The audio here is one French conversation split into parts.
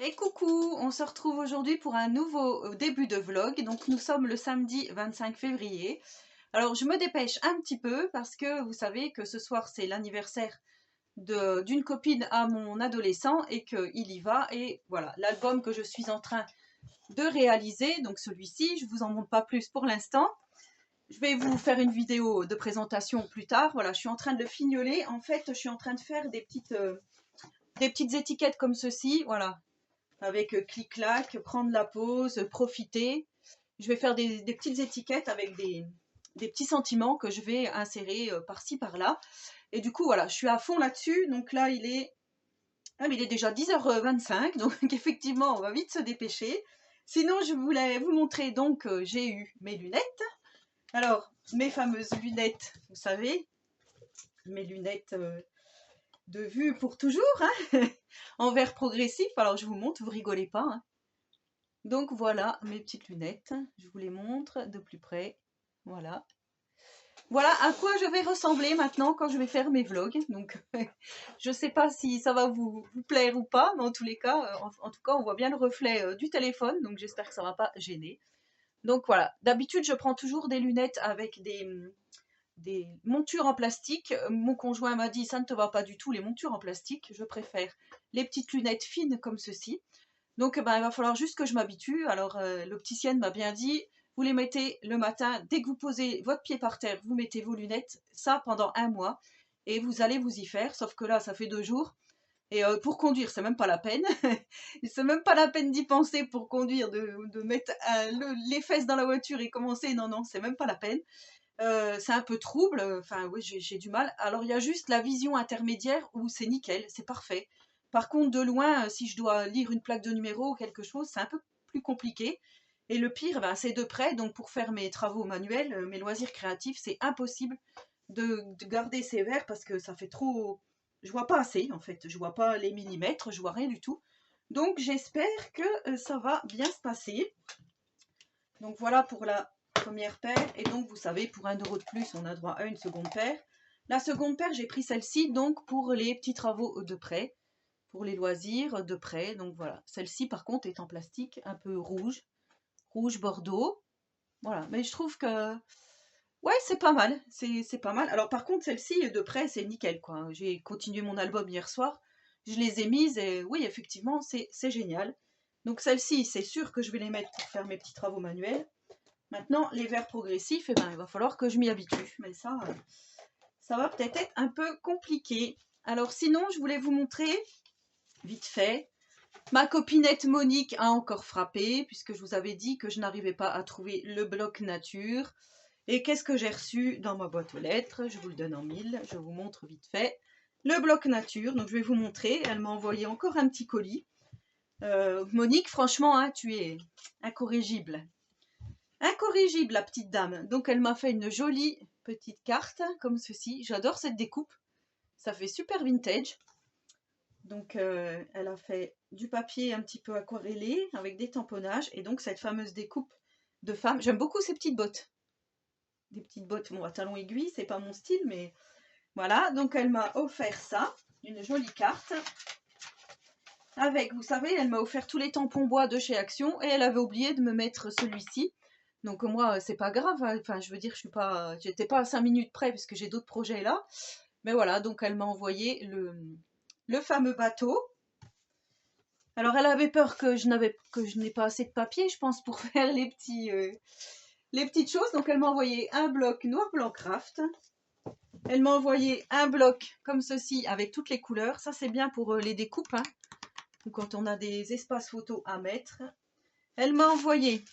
Et coucou, on se retrouve aujourd'hui pour un nouveau début de vlog. Donc nous sommes le samedi 25 février. Alors je me dépêche un petit peu parce que vous savez que ce soir c'est l'anniversaire d'une copine à mon adolescent et qu'il y va. Et voilà, l'album que je suis en train de réaliser, donc celui-ci, je vous en montre pas plus pour l'instant. Je vais vous faire une vidéo de présentation plus tard. Voilà, je suis en train de le fignoler. En fait, je suis en train de faire des petites étiquettes comme ceci. Voilà, avec clic-clac, prendre la pause, profiter. Je vais faire des petites étiquettes avec des petits sentiments que je vais insérer par-ci, par-là. Et du coup, voilà, je suis à fond là-dessus. Donc là, il est déjà 10h25. Donc effectivement, on va vite se dépêcher. Sinon, je voulais vous montrer, donc j'ai eu mes lunettes. Alors, mes fameuses lunettes, vous savez, mes lunettes de vue pour toujours, hein, en verre progressif. Alors, je vous montre, vous rigolez pas, hein. Donc voilà mes petites lunettes, je vous les montre de plus près, voilà. Voilà à quoi je vais ressembler maintenant quand je vais faire mes vlogs. Donc je ne sais pas si ça va vous plaire ou pas, mais en tous les cas, en tout cas on voit bien le reflet du téléphone, donc j'espère que ça ne va pas gêner. Donc voilà, d'habitude je prends toujours des lunettes avec des montures en plastique. Mon conjoint m'a dit ça ne te va pas du tout les montures en plastique, je préfère les petites lunettes fines comme ceci. Donc, ben, il va falloir juste que je m'habitue. Alors, l'opticienne m'a bien dit, vous les mettez le matin, dès que vous posez votre pied par terre, vous mettez vos lunettes, ça pendant 1 mois, et vous allez vous y faire, sauf que là, ça fait 2 jours. Et pour conduire, c'est même pas la peine. C'est même pas la peine d'y penser pour conduire, de mettre les fesses dans la voiture et commencer. Non, non, c'est même pas la peine. C'est un peu trouble, enfin oui, j'ai du mal. Alors il y a juste la vision intermédiaire où c'est nickel, c'est parfait. Par contre, de loin, si je dois lire une plaque de numéro ou quelque chose, c'est un peu plus compliqué. Et le pire, ben, c'est de près, donc pour faire mes travaux manuels, mes loisirs créatifs, c'est impossible de garder ces verres parce que ça fait trop... Je vois pas assez, en fait. Je vois pas les millimètres, je vois rien du tout. Donc j'espère que ça va bien se passer. Donc voilà pour la première paire. Et donc vous savez, pour 1 € de plus, on a droit à une seconde paire. La seconde paire, j'ai pris celle-ci donc pour les petits travaux de près, pour les loisirs de près. Donc voilà, celle-ci par contre est en plastique un peu rouge, rouge bordeaux. Voilà, mais je trouve que ouais, c'est pas mal, c'est pas mal. Alors par contre, celle-ci de près, c'est nickel quoi. J'ai continué mon album hier soir, je les ai mises et oui, effectivement, c'est génial. Donc celle-ci, c'est sûr que je vais les mettre pour faire mes petits travaux manuels. Maintenant, les verres progressifs, eh ben, il va falloir que je m'y habitue. Mais ça va peut-être être un peu compliqué. Alors sinon, je voulais vous montrer, vite fait, ma copinette Monique a encore frappé, puisque je vous avais dit que je n'arrivais pas à trouver le bloc nature. Et qu'est-ce que j'ai reçu dans ma boîte aux lettres? Je vous le donne en mille, je vous montre vite fait. Le bloc nature, donc je vais vous montrer. Elle m'a envoyé encore un petit colis. Monique, franchement, hein, tu es incorrigible. Incorrigible, la petite dame. Donc, elle m'a fait une jolie petite carte, comme ceci. J'adore cette découpe. Ça fait super vintage. Donc, elle a fait du papier un petit peu aquarellé, avec des tamponnages. Et donc, cette fameuse découpe de femme. J'aime beaucoup ces petites bottes. Des petites bottes, bon, à talons aiguilles, c'est pas mon style, mais voilà. Donc, elle m'a offert ça. Une jolie carte. Avec, vous savez, elle m'a offert tous les tampons bois de chez Action. Et elle avait oublié de me mettre celui-ci. Donc moi, c'est pas grave, hein. Enfin, je veux dire, j'étais pas à 5 minutes près parce que j'ai d'autres projets là. Mais voilà, donc elle m'a envoyé le fameux bateau. Alors elle avait peur que je n'ai pas assez de papier, je pense, pour faire les petites choses. Donc elle m'a envoyé un bloc noir blanc craft. Elle m'a envoyé un bloc comme ceci avec toutes les couleurs. Ça c'est bien pour les découpes, hein, ou quand on a des espaces photos à mettre. Elle m'a envoyé,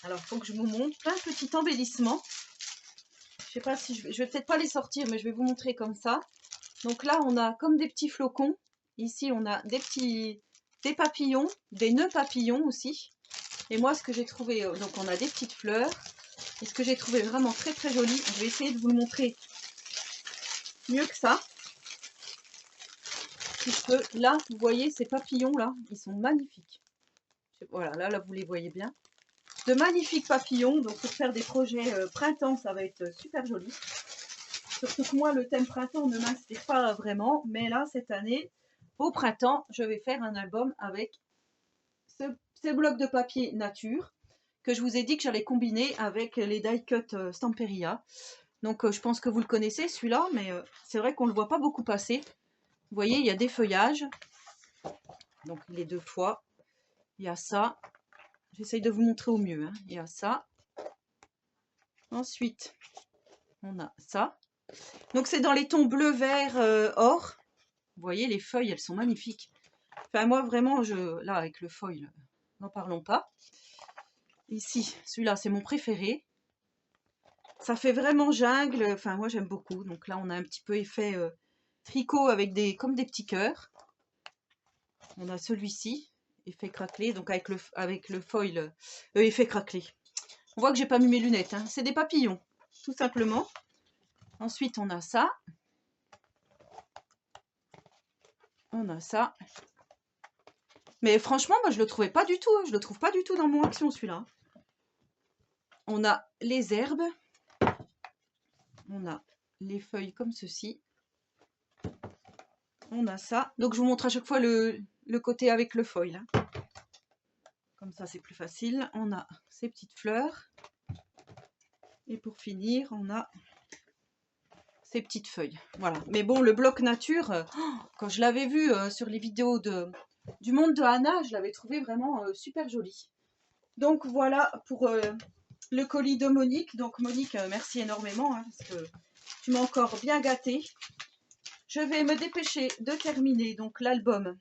alors il faut que je vous montre, plein de petits embellissements. Je sais pas si je vais peut-être pas les sortir, mais je vais vous montrer comme ça. Donc là, on a comme des petits flocons. Ici, on a des papillons, des nœuds papillons aussi. Et moi, ce que j'ai trouvé, donc on a des petites fleurs. Et ce que j'ai trouvé vraiment très très joli, je vais essayer de vous le montrer mieux que ça. Puisque là, vous voyez ces papillons là, ils sont magnifiques. Voilà, là vous les voyez bien. De magnifiques papillons, donc pour faire des projets printemps, ça va être super joli. Surtout que moi, le thème printemps ne m'inspire pas vraiment. Mais là, cette année, au printemps, je vais faire un album avec ces blocs de papier nature que je vous ai dit que j'allais combiner avec les die cut Stamperia. Donc je pense que vous le connaissez celui-là, mais c'est vrai qu'on ne le voit pas beaucoup passer. Vous voyez, il y a des feuillages. Donc les deux fois. Il y a ça. J'essaye de vous montrer au mieux. Hein. Il y a ça. Ensuite, on a ça. Donc c'est dans les tons bleu, vert, or. Vous voyez, les feuilles, elles sont magnifiques. Enfin, moi, vraiment, là, avec le foil, n'en parlons pas. Ici, celui-là, c'est mon préféré. Ça fait vraiment jungle. Enfin, moi, j'aime beaucoup. Donc là, on a un petit peu effet tricot avec comme des petits cœurs. On a celui-ci, effet craquelé. Donc avec le foil, effet craquelé. On voit que j'ai pas mis mes lunettes. Hein. C'est des papillons, tout simplement. Ensuite, on a ça. On a ça. Mais franchement, moi, je le trouvais pas du tout. Je le trouve pas du tout dans mon action, celui-là. On a les herbes. On a les feuilles comme ceci. On a ça. Donc, je vous montre à chaque fois le côté avec le foil. Hein. Comme ça, c'est plus facile. On a ces petites fleurs. Et pour finir, on a ces petites feuilles. Voilà. Mais bon, le bloc nature, quand je l'avais vu sur les vidéos du monde de Anna, je l'avais trouvé vraiment super joli. Donc, voilà pour le colis de Monique. Donc, Monique, merci énormément. Hein, parce que tu m'as encore bien gâtée. Je vais me dépêcher de terminer donc l'album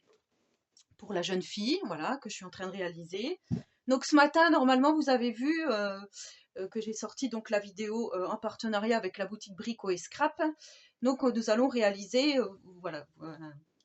pour la jeune fille, voilà, que je suis en train de réaliser. Donc ce matin, normalement, vous avez vu que j'ai sorti donc la vidéo en partenariat avec la boutique Brico et Scrap. Donc nous allons réaliser voilà,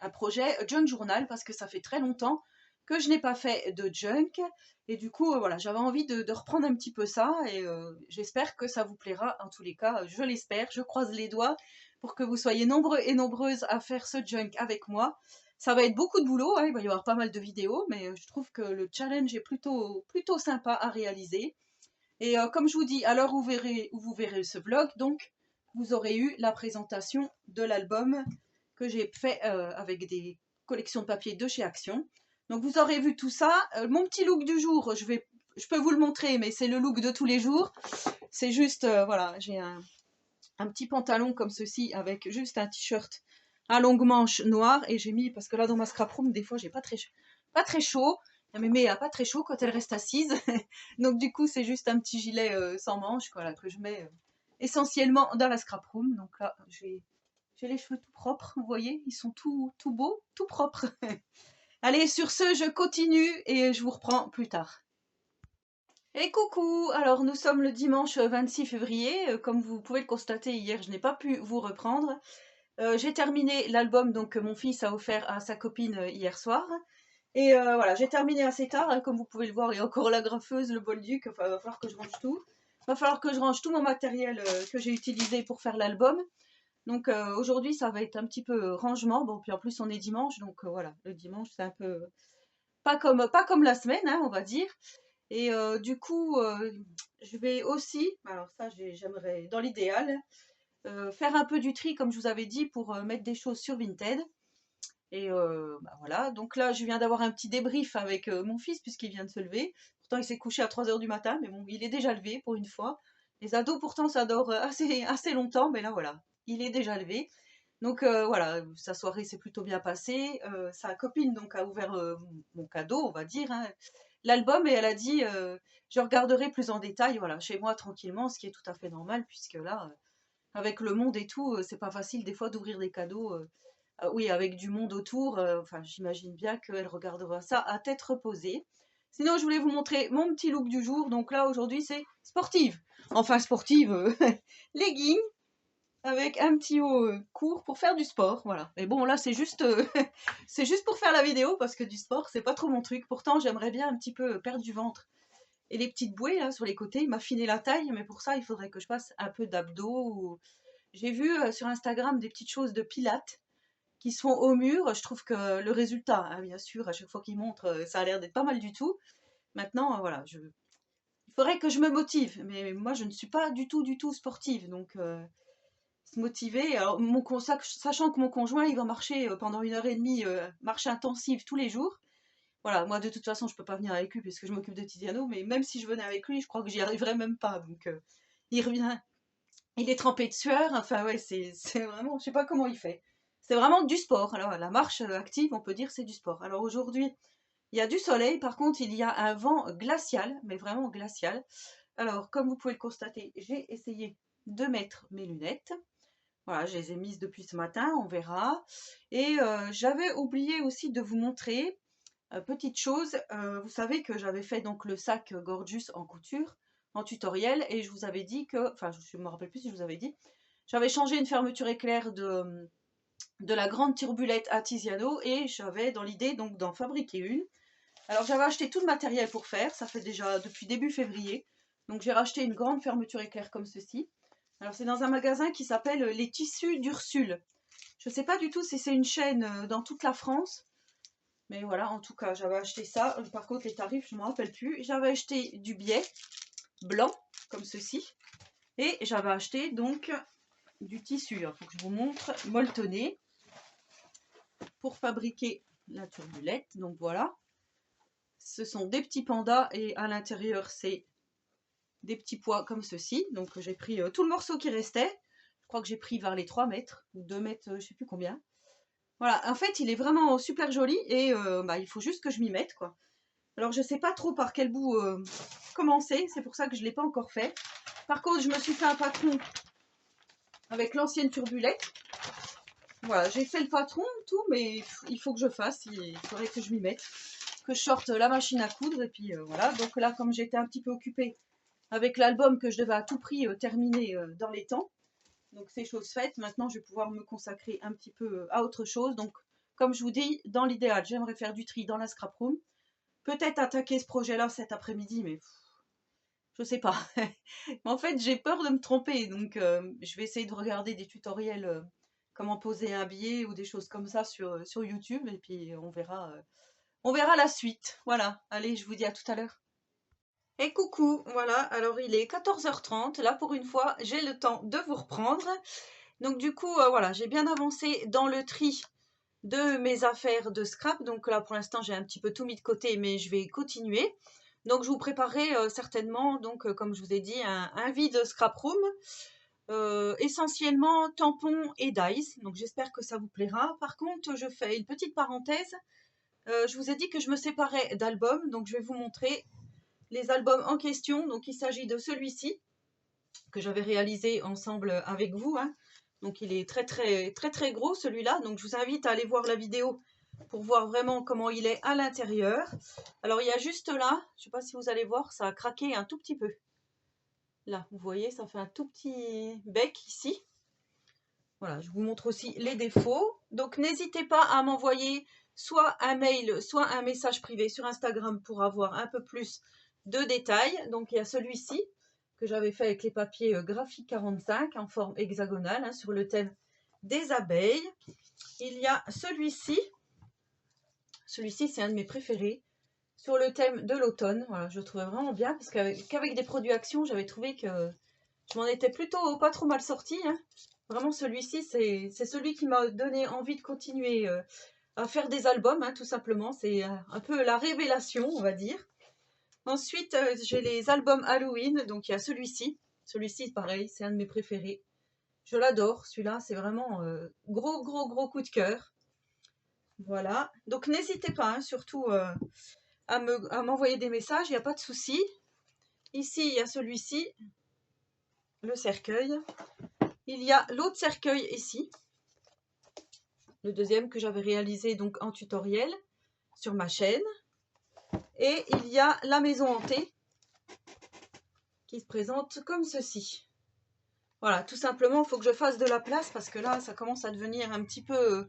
un projet Junk Journal parce que ça fait très longtemps que je n'ai pas fait de junk. Et du coup, voilà, j'avais envie de reprendre un petit peu ça et j'espère que ça vous plaira. En tous les cas, je l'espère, je croise les doigts pour que vous soyez nombreux et nombreuses à faire ce junk avec moi. Ça va être beaucoup de boulot, hein, il va y avoir pas mal de vidéos, mais je trouve que le challenge est plutôt sympa à réaliser. Et comme je vous dis, à l'heure où vous verrez ce vlog, donc, vous aurez eu la présentation de l'album que j'ai fait avec des collections de papier de chez Action. Donc vous aurez vu tout ça. Mon petit look du jour, je peux vous le montrer, mais c'est le look de tous les jours. C'est juste, voilà, j'ai un petit pantalon comme ceci avec juste un t-shirt à longue manche noire et j'ai mis, parce que là dans ma scrap room des fois j'ai pas très chaud, la mémé a pas très chaud quand elle reste assise, donc du coup c'est juste un petit gilet sans manche voilà, que je mets essentiellement dans la scrap room. Donc là j'ai les cheveux tout propres, vous voyez, ils sont tout beaux, tout propres. Allez, sur ce je continue et je vous reprends plus tard. Et coucou! Alors nous sommes le dimanche 26 février, comme vous pouvez le constater hier je n'ai pas pu vous reprendre. J'ai terminé l'album donc que mon fils a offert à sa copine hier soir. Et voilà, j'ai terminé assez tard, hein, comme vous pouvez le voir, il y a encore la graffeuse, le bolduc, enfin il va falloir que je range tout. Il va falloir que je range tout mon matériel que j'ai utilisé pour faire l'album. Donc aujourd'hui ça va être un petit peu rangement, bon puis en plus on est dimanche, donc voilà, le dimanche c'est un peu pas comme la semaine, hein, on va dire. Et du coup, je vais aussi, alors ça j'aimerais dans l'idéal, faire un peu du tri comme je vous avais dit pour mettre des choses sur Vinted. Et bah voilà, donc là je viens d'avoir un petit débrief avec mon fils puisqu'il vient de se lever. Pourtant il s'est couché à 3 h du matin, mais bon, il est déjà levé pour une fois. Les ados pourtant ça dort assez longtemps, mais là voilà, il est déjà levé. Donc voilà, sa soirée s'est plutôt bien passée. Sa copine donc a ouvert mon cadeau, on va dire, hein, l'album, et elle a dit je regarderai plus en détail, voilà, chez moi tranquillement, ce qui est tout à fait normal puisque là, avec le monde et tout, c'est pas facile des fois d'ouvrir des cadeaux. Oui, avec du monde autour, enfin j'imagine bien qu'elle regardera ça à tête reposée. Sinon, je voulais vous montrer mon petit look du jour. Donc là, aujourd'hui, c'est sportive. Enfin, sportive, legging, avec un petit haut court pour faire du sport, voilà. Mais bon, là, c'est juste, c'est juste pour faire la vidéo, parce que du sport, c'est pas trop mon truc. Pourtant, j'aimerais bien un petit peu perdre du ventre. Et les petites bouées, là, sur les côtés, m'affiner la taille, mais pour ça, il faudrait que je fasse un peu d'abdos. J'ai vu sur Instagram des petites choses de pilates qui se font au mur. Je trouve que le résultat, hein, bien sûr, à chaque fois qu'ils montrent, ça a l'air d'être pas mal du tout. Maintenant, voilà, il faudrait que je me motive, mais moi, je ne suis pas du tout sportive, donc se motiver. Alors, sachant que mon conjoint, il va marcher pendant 1 h 30, marche intensive tous les jours. Voilà, moi de toute façon, je peux pas venir avec lui puisque je m'occupe de Tiziano, mais même si je venais avec lui, je crois que j'y arriverais même pas. Donc, il revient, il est trempé de sueur. Enfin, ouais, c'est vraiment, je sais pas comment il fait. C'est vraiment du sport. Alors, la marche active, on peut dire, c'est du sport. Alors aujourd'hui, il y a du soleil. Par contre, il y a un vent glacial, mais vraiment glacial. Alors, comme vous pouvez le constater, j'ai essayé de mettre mes lunettes. Voilà, je les ai mises depuis ce matin, on verra. Et j'avais oublié aussi de vous montrer, petite chose, vous savez que j'avais fait donc le sac Gorgeous en couture, en tutoriel, et je vous avais dit que, enfin je ne me rappelle plus si je vous avais dit, j'avais changé une fermeture éclair de la grande turbulette à Tiziano, et j'avais dans l'idée donc d'en fabriquer une. Alors j'avais acheté tout le matériel pour faire, ça fait déjà depuis début février, donc j'ai racheté une grande fermeture éclair comme ceci. Alors c'est dans un magasin qui s'appelle Les Tissus d'Ursule. Je ne sais pas du tout si c'est une chaîne dans toute la France, mais voilà, en tout cas j'avais acheté ça. Par contre les tarifs je ne me rappelle plus. J'avais acheté du biais blanc comme ceci, et j'avais acheté donc du tissu, il faut que je vous montre, molletonné, pour fabriquer la turbulette. Donc voilà, ce sont des petits pandas et à l'intérieur c'est des petits pois comme ceci. Donc j'ai pris tout le morceau qui restait. Je crois que j'ai pris vers les 3 mètres ou 2 mètres, je sais plus combien. Voilà, en fait il est vraiment super joli, et il faut juste que je m'y mette quoi. Alors je sais pas trop par quel bout commencer, c'est pour ça que je ne l'ai pas encore fait. Par contre je me suis fait un patron avec l'ancienne turbulette. Voilà, j'ai fait le patron, tout, mais il faut que je fasse, il faudrait que je m'y mette, que je sorte la machine à coudre, et puis voilà. Donc là, comme j'étais un petit peu occupée avec l'album que je devais à tout prix terminer dans les temps, donc c'est chose faite. Maintenant, je vais pouvoir me consacrer un petit peu à autre chose. Donc, comme je vous dis, dans l'idéal, j'aimerais faire du tri dans la scrap room. Peut-être attaquer ce projet-là cet après-midi, mais je sais pas. En fait, j'ai peur de me tromper, donc je vais essayer de regarder des tutoriels, comment poser un billet ou des choses comme ça sur YouTube, et puis on verra la suite. Voilà, allez, je vous dis à tout à l'heure. Et coucou, voilà, alors il est 14h30, là pour une fois, j'ai le temps de vous reprendre. Donc du coup, voilà, j'ai bien avancé dans le tri de mes affaires de scrap. Donc là, pour l'instant, j'ai un petit peu tout mis de côté, mais je vais continuer. Donc je vous préparerai certainement, donc comme je vous ai dit, un vide scrap room, essentiellement tampons et dies. Donc j'espère que ça vous plaira. Par contre, je fais une petite parenthèse. Je vous ai dit que je me séparais d'albums, donc je vais vous montrer les albums en question. Donc il s'agit de celui-ci que j'avais réalisé ensemble avec vous, hein. Donc il est très très très très gros celui-là, donc je vous invite à aller voir la vidéo pour voir vraiment comment il est à l'intérieur. Alors il y a juste là, je ne sais pas si vous allez voir, ça a craqué un tout petit peu. Là, vous voyez, ça fait un tout petit bec ici. Voilà, je vous montre aussi les défauts. Donc n'hésitez pas à m'envoyer soit un mail, soit un message privé sur Instagram pour avoir un peu plus de détails. Donc il y a celui-ci que j'avais fait avec les papiers Graphique 45 en forme hexagonale, hein, sur le thème des abeilles. Il y a celui-ci c'est un de mes préférés, sur le thème de l'automne. Voilà, je le trouvais vraiment bien parce qu'avec des produits Action, j'avais trouvé que je m'en étais plutôt pas trop mal sortie, hein. Vraiment, celui-ci, c'est celui qui m'a donné envie de continuer à faire des albums, hein, tout simplement. C'est un peu la révélation, on va dire. Ensuite, j'ai les albums Halloween. Donc, il y a celui-ci. Celui-ci, pareil, c'est un de mes préférés. Je l'adore, celui-là. C'est vraiment gros, gros, gros coup de cœur. Voilà. Donc, n'hésitez pas, hein, surtout à m'envoyer des messages. Il n'y a pas de souci. Ici, il y a celui-ci, le cercueil. Il y a l'autre cercueil ici, le deuxième que j'avais réalisé donc en tutoriel sur ma chaîne. Et il y a la maison hantée qui se présente comme ceci. Voilà, tout simplement, il faut que je fasse de la place parce que là, ça commence à devenir un petit peu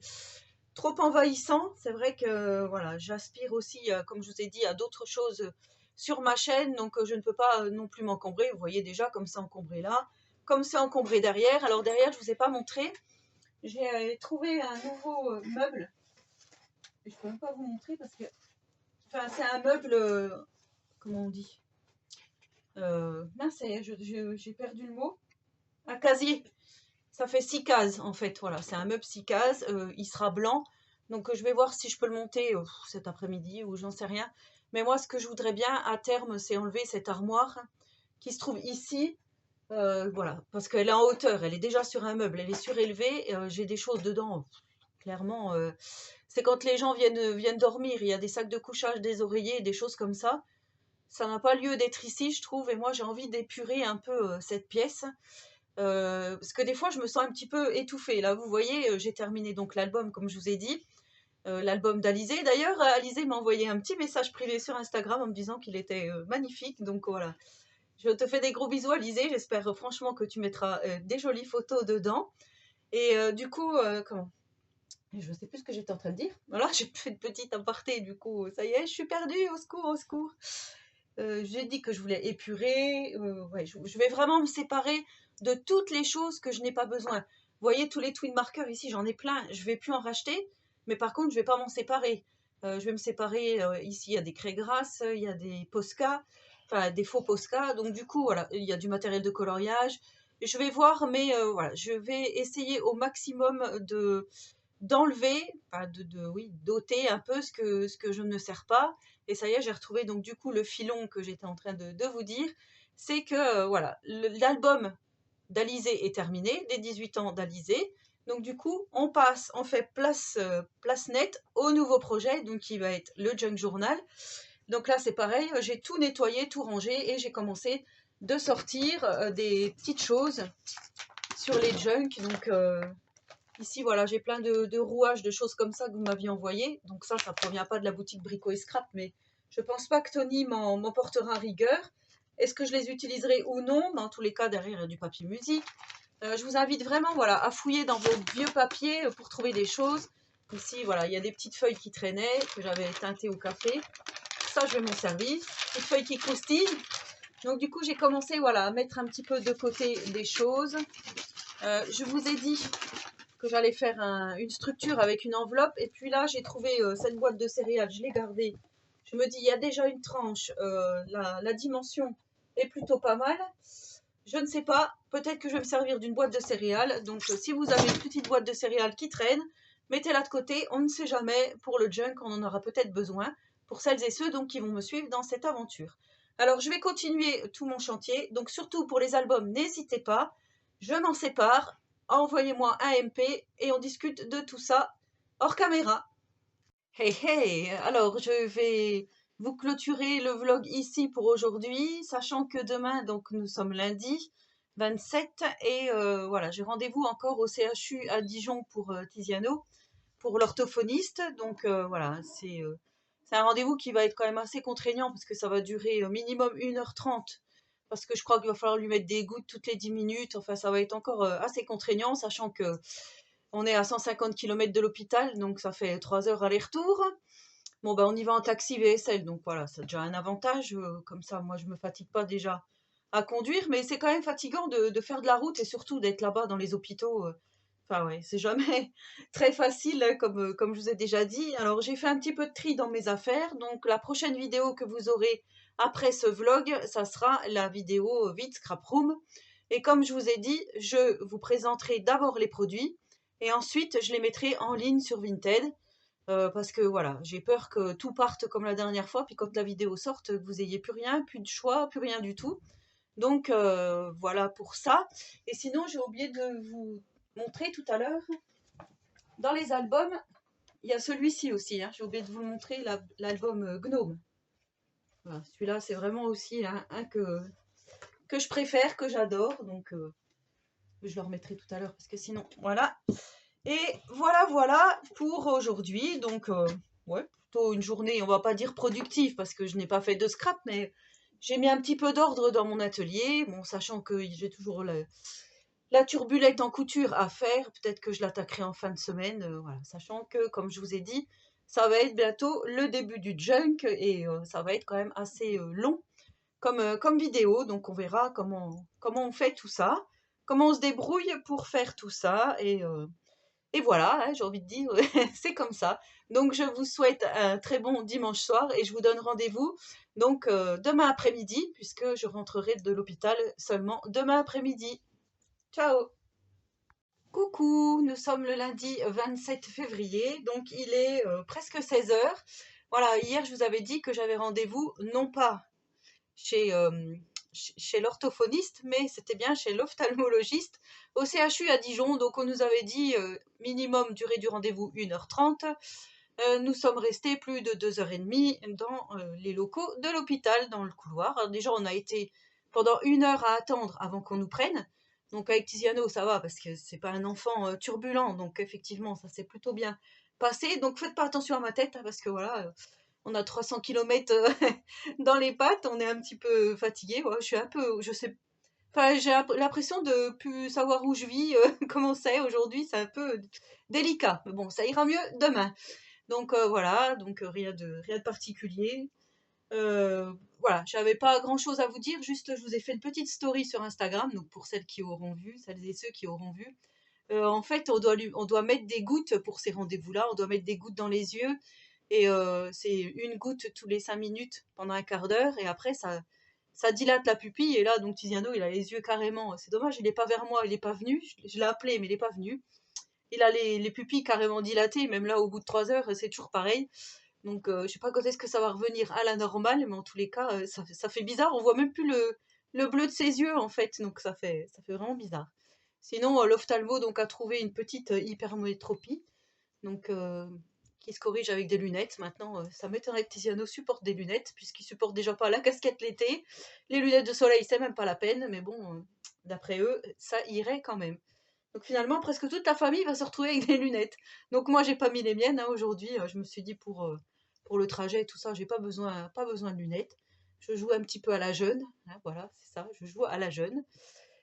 trop envahissant. C'est vrai que voilà, j'aspire aussi, comme je vous ai dit, à d'autres choses sur ma chaîne. Donc, je ne peux pas non plus m'encombrer. Vous voyez déjà comme c'est encombré là, comme c'est encombré derrière. Alors derrière, je ne vous ai pas montré. J'ai trouvé un nouveau meuble. Je ne peux même pas vous montrer parce que enfin, c'est un meuble, comment on dit, mince, j'ai perdu le mot. Un casier. ça fait 6 cases en fait, voilà, c'est un meuble 6 cases, il sera blanc. Donc je vais voir si je peux le monter cet après-midi ou j'en sais rien. Mais moi, ce que je voudrais bien à terme, c'est enlever cette armoire qui se trouve ici. Voilà, parce qu'elle est en hauteur, elle est déjà sur un meuble, elle est surélevée. J'ai des choses dedans, clairement. C'est quand les gens viennent dormir, il y a des sacs de couchage, des oreillers, des choses comme ça. Ça n'a pas lieu d'être ici, je trouve, et moi j'ai envie d'épurer un peu cette pièce. Parce que des fois, je me sens un petit peu étouffée. Là, vous voyez, j'ai terminé donc l'album, comme je vous ai dit, l'album d'Alizé. D'ailleurs, Alizé m'a envoyé un petit message privé sur Instagram en me disant qu'il était magnifique. Donc voilà, je te fais des gros bisous, Alizé. J'espère franchement que tu mettras des jolies photos dedans. Et du coup, comment? Je ne sais plus ce que j'étais en train de dire. Voilà, j'ai fait une petite aparté. Du coup, ça y est, je suis perdue. Au secours, au secours. J'ai dit que je voulais épurer. Ouais, je vais vraiment me séparer de toutes les choses que je n'ai pas besoin. Vous voyez, tous les twin markers ici, j'en ai plein. Je vais plus en racheter, mais par contre, je vais pas m'en séparer. Je vais me séparer. Ici, il y a des craies grasses, il y a des Posca, enfin des faux Posca. Donc du coup, voilà, il y a du matériel de coloriage. Je vais voir, mais voilà, je vais essayer au maximum d'enlever, enfin oui, d'ôter un peu ce que je ne sers pas. Et ça y est, j'ai retrouvé donc du coup le filon que j'étais en train de vous dire. C'est que voilà, l'album d'Alizé est terminé, les 18 ans d'Alizé. Donc du coup, on fait place nette au nouveau projet, donc qui va être le Junk Journal. Donc là, c'est pareil, j'ai tout nettoyé, tout rangé et j'ai commencé de sortir des petites choses sur les junk. Donc ici, voilà, j'ai plein de rouages, de choses comme ça que vous m'aviez envoyé. Donc ça provient pas de la boutique Brico et Scrap, mais je pense pas que Tony m'en portera rigueur. Est-ce que je les utiliserai ou non? Dans tous les cas, derrière, il y a du papier musique. Je vous invite vraiment, voilà, à fouiller dans vos vieux papiers pour trouver des choses. Ici, voilà, il y a des petites feuilles qui traînaient, que j'avais teintées au café. Ça, je vais m'en servir. Petites feuilles qui croustillent. Donc du coup, j'ai commencé, voilà, à mettre un petit peu de côté des choses. Je vous ai dit que j'allais faire une structure avec une enveloppe. Et puis là, j'ai trouvé cette boîte de céréales, je l'ai gardée. Je me dis, il y a déjà une tranche, la dimension est plutôt pas mal. Je ne sais pas, peut-être que je vais me servir d'une boîte de céréales. Donc si vous avez une petite boîte de céréales qui traîne, mettez-la de côté, on ne sait jamais, pour le junk, on en aura peut-être besoin, pour celles et ceux donc qui vont me suivre dans cette aventure. Alors je vais continuer tout mon chantier, donc surtout pour les albums, n'hésitez pas, je m'en sépare, envoyez-moi un MP et on discute de tout ça hors caméra. Hey hey, alors je vais vous clôturer le vlog ici pour aujourd'hui, sachant que demain, donc nous sommes lundi 27 et voilà, j'ai rendez-vous encore au CHU à Dijon pour Tiziano, pour l'orthophoniste. Donc voilà, c'est un rendez-vous qui va être quand même assez contraignant parce que ça va durer minimum 1h30 parce que je crois qu'il va falloir lui mettre des gouttes toutes les 10 minutes. Enfin, ça va être encore assez contraignant, sachant que on est à 150 km de l'hôpital, donc ça fait 3 heures aller-retour. Bon, ben, on y va en taxi VSL, donc voilà, c'est déjà un avantage. Comme ça, moi, je me fatigue pas déjà à conduire, mais c'est quand même fatigant de faire de la route et surtout d'être là-bas dans les hôpitaux. Enfin, ouais, c'est jamais très facile, hein, comme je vous ai déjà dit. Alors, j'ai fait un petit peu de tri dans mes affaires, donc la prochaine vidéo que vous aurez après ce vlog, ça sera la vidéo vide Scrap Room. Et comme je vous ai dit, je vous présenterai d'abord les produits et ensuite je les mettrai en ligne sur Vinted. Parce que voilà, j'ai peur que tout parte comme la dernière fois, puis quand la vidéo sorte, vous ayez plus rien, plus de choix, plus rien du tout. Donc voilà pour ça. Et sinon, j'ai oublié de vous montrer tout à l'heure, dans les albums, il y a celui-ci aussi, hein, j'ai oublié de vous montrer l'album Gnome. Voilà, celui-là, c'est vraiment aussi un que je préfère, que j'adore. Donc je le remettrai tout à l'heure, parce que sinon, voilà. Et voilà pour aujourd'hui. Donc, ouais, plutôt une journée, on va pas dire productive parce que je n'ai pas fait de scrap, mais j'ai mis un petit peu d'ordre dans mon atelier. Bon, sachant que j'ai toujours la turbulette en couture à faire. Peut-être que je l'attaquerai en fin de semaine. Voilà, sachant que, comme je vous ai dit, ça va être bientôt le début du junk et ça va être quand même assez long comme vidéo. Donc, on verra comment on fait tout ça, comment on se débrouille pour faire tout ça et voilà, hein, j'ai envie de dire, c'est comme ça. Donc, je vous souhaite un très bon dimanche soir et je vous donne rendez-vous donc demain après-midi, puisque je rentrerai de l'hôpital seulement demain après-midi. Ciao! Coucou, nous sommes le lundi 27 février, donc il est presque 16 heures. Voilà, hier je vous avais dit que j'avais rendez-vous non pas chez, chez l'orthophoniste, mais c'était bien chez l'ophtalmologiste au CHU à Dijon. Donc on nous avait dit minimum durée du rendez-vous 1h30. Nous sommes restés plus de 2h30 dans les locaux de l'hôpital, dans le couloir. Alors déjà, on a été pendant 1 heure à attendre avant qu'on nous prenne. Donc avec Tiziano, ça va parce que c'est pas un enfant turbulent. Donc effectivement, ça s'est plutôt bien passé. Donc faites pas attention à ma tête hein, parce que voilà, on a 300 km dans les pattes. On est un petit peu fatigué. Ouais, je suis un peu, je sais, enfin, j'ai l'impression de plus savoir où je vis, comment c'est aujourd'hui. C'est un peu délicat. Mais bon, ça ira mieux demain. Donc voilà, donc rien de particulier. Voilà, j'avais pas grand-chose à vous dire, juste je vous ai fait une petite story sur Instagram, donc pour celles qui auront vu, celles et ceux qui auront vu. En fait, on doit mettre des gouttes pour ces rendez-vous-là, on doit mettre des gouttes dans les yeux, et c'est une goutte tous les 5 minutes pendant un quart d'heure, et après ça dilate la pupille, et là, donc Tiziano, il a les yeux carrément, c'est dommage, il est pas vers moi, il est pas venu, je l'ai appelé, mais il est pas venu. Il a les pupilles carrément dilatées, même là, au bout de 3 heures, c'est toujours pareil. Donc, je sais pas quand est-ce que ça va revenir à la normale, mais en tous les cas, ça fait bizarre. On voit même plus le bleu de ses yeux, en fait. Donc, ça fait vraiment bizarre. Sinon, l'ophtalmo donc a trouvé une petite hypermétropie, donc qui se corrige avec des lunettes. Maintenant, ça m'étonnerait que Tiziano supporte des lunettes, puisqu'il supporte déjà pas la casquette l'été. Les lunettes de soleil, c'est même pas la peine, mais bon, d'après eux, ça irait quand même. Donc finalement, presque toute la famille va se retrouver avec des lunettes. Donc moi, j'ai pas mis les miennes hein, aujourd'hui. Je me suis dit pour le trajet et tout ça, j'ai pas besoin de lunettes. Je joue un petit peu à la jeune. Hein, voilà, c'est ça, je joue à la jeune.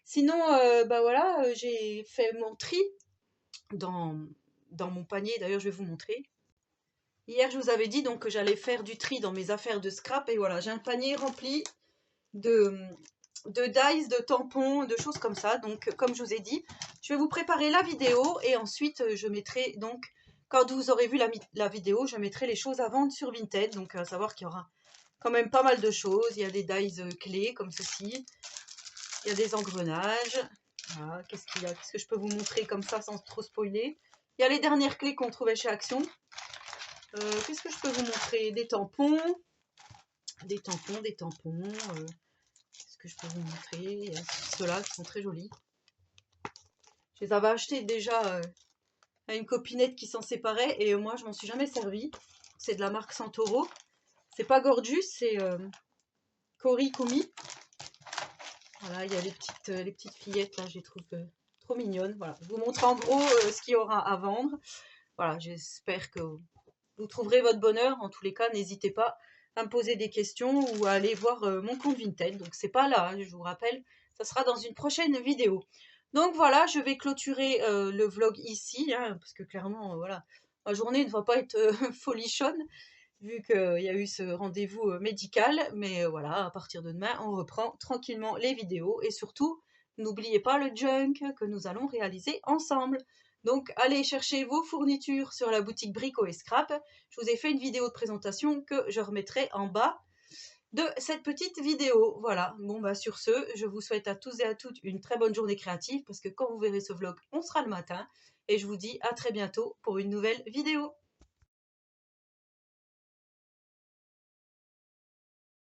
Sinon, bah voilà, j'ai fait mon tri dans, dans mon panier. D'ailleurs, je vais vous montrer. Hier, je vous avais dit donc que j'allais faire du tri dans mes affaires de scrap. Et voilà, j'ai un panier rempli de, de dies, de tampons, de choses comme ça. Donc, comme je vous ai dit, je vais vous préparer la vidéo et ensuite je mettrai donc, quand vous aurez vu la vidéo, je mettrai les choses à vendre sur Vinted. Donc, à savoir qu'il y aura quand même pas mal de choses. Il y a des dies clés comme ceci. Il y a des engrenages. Voilà. Qu'est-ce qu'il y a? Qu'est-ce que je peux vous montrer comme ça sans trop spoiler? Il y a les dernières clés qu'on trouvait chez Action. Qu'est-ce que je peux vous montrer? Des tampons. Des tampons, des tampons. Qu'est-ce que je peux vous montrer? Il y a ceux-là qui sont très jolis. Je les avais achetés déjà à une copinette qui s'en séparait et moi je m'en suis jamais servi. C'est de la marque Santoro. C'est pas Gorgeous, c'est Kori Kumi. Voilà, il y a les petites fillettes là, je les trouve trop mignonnes. Voilà, je vous montre en gros ce qu'il y aura à vendre. Voilà, j'espère que vous trouverez votre bonheur. En tous les cas, n'hésitez pas à me poser des questions ou à aller voir mon compte Vinted. Donc c'est pas là, hein, je vous rappelle, ça sera dans une prochaine vidéo. Donc voilà, je vais clôturer le vlog ici, hein, parce que clairement, voilà, ma journée ne va pas être folichonne, vu qu'il y a eu ce rendez-vous médical. Mais voilà, à partir de demain, on reprend tranquillement les vidéos. Et surtout, n'oubliez pas le junk que nous allons réaliser ensemble. Donc, allez chercher vos fournitures sur la boutique Brico et Scrap. Je vous ai fait une vidéo de présentation que je remettrai en bas de cette petite vidéo. Voilà, bon bah sur ce, je vous souhaite à tous et à toutes une très bonne journée créative parce que quand vous verrez ce vlog, on sera le matin. Et je vous dis à très bientôt pour une nouvelle vidéo.